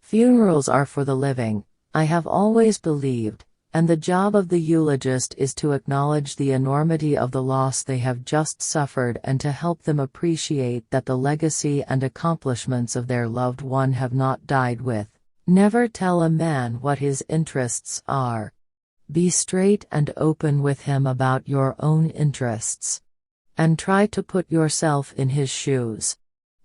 Funerals are for the living, I have always believed, and the job of the eulogist is to acknowledge the enormity of the loss they have just suffered and to help them appreciate that the legacy and accomplishments of their loved one have not died with. Never tell a man what his interests are. Be straight and open with him about your own interests. And try to put yourself in his shoes.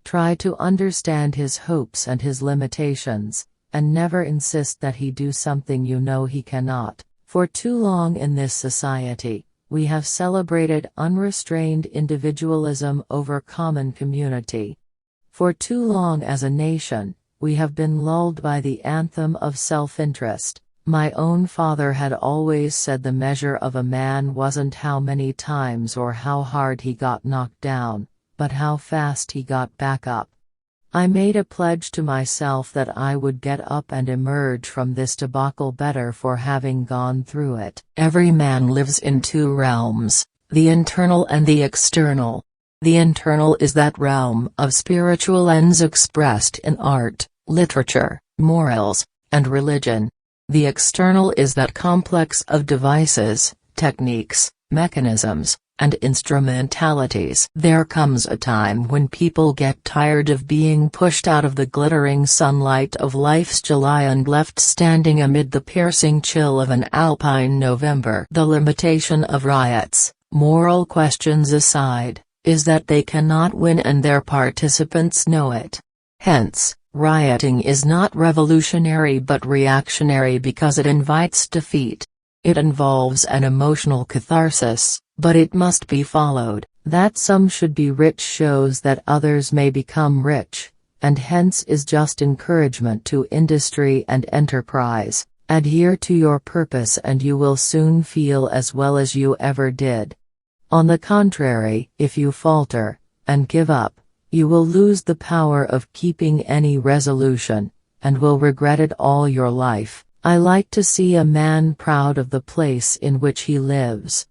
Try to understand his hopes and his limitations, and never insist that he do something you know he cannot. For too long in this society, we have celebrated unrestrained individualism over common community. For too long as a nation, we have been lulled by the anthem of self-interest. My own father had always said the measure of a man wasn't how many times or how hard he got knocked down, but how fast he got back up. I made a pledge to myself that I would get up and emerge from this debacle better for having gone through it. Every man lives in two realms, the internal and the external. The internal is that realm of spiritual ends expressed in art, literature, morals, and religion. The external is that complex of devices, techniques, mechanisms, and instrumentalities. There comes a time when people get tired of being pushed out of the glittering sunlight of life's July and left standing amid the piercing chill of an alpine November. The limitation of riots, moral questions aside, is that they cannot win and their participants know it. Hence, rioting is not revolutionary but reactionary because it invites defeat. It involves an emotional catharsis, but it must be followed. That some should be rich shows that others may become rich, and hence is just encouragement to industry and enterprise. Adhere to your purpose and you will soon feel as well as you ever did. On the contrary, if you falter, and give up, you will lose the power of keeping any resolution, and will regret it all your life. I like to see a man proud of the place in which he lives.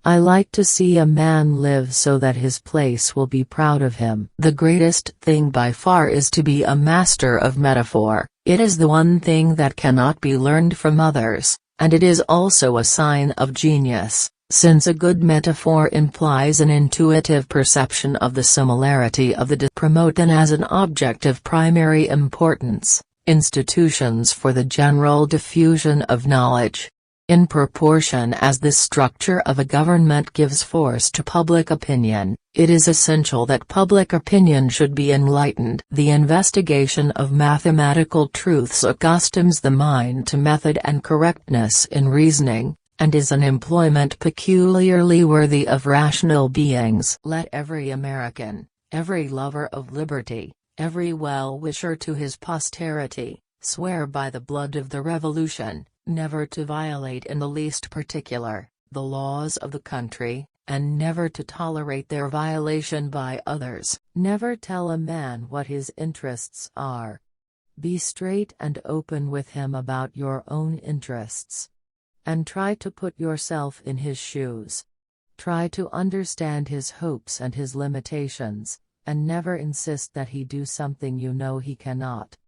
I like to see a man live so that his place will be proud of him. The greatest thing by far is to be a master of metaphor. It is the one thing that cannot be learned from others, and it is also a sign of genius, since a good metaphor implies an intuitive perception of the similarity of the promoted as an object of primary importance. Institutions for the general diffusion of knowledge. In proportion as the structure of a government gives force to public opinion, it is essential that public opinion should be enlightened. The investigation of mathematical truths accustoms the mind to method and correctness in reasoning, and is an employment peculiarly worthy of rational beings. Let every American, every lover of liberty, every well-wisher to his posterity, swear by the blood of the Revolution, never to violate in the least particular, the laws of the country, and never to tolerate their violation by others. Never tell a man what his interests are. Be straight and open with him about your own interests. And try to put yourself in his shoes. Try to understand his hopes and his limitations, and never insist that he do something you know he cannot.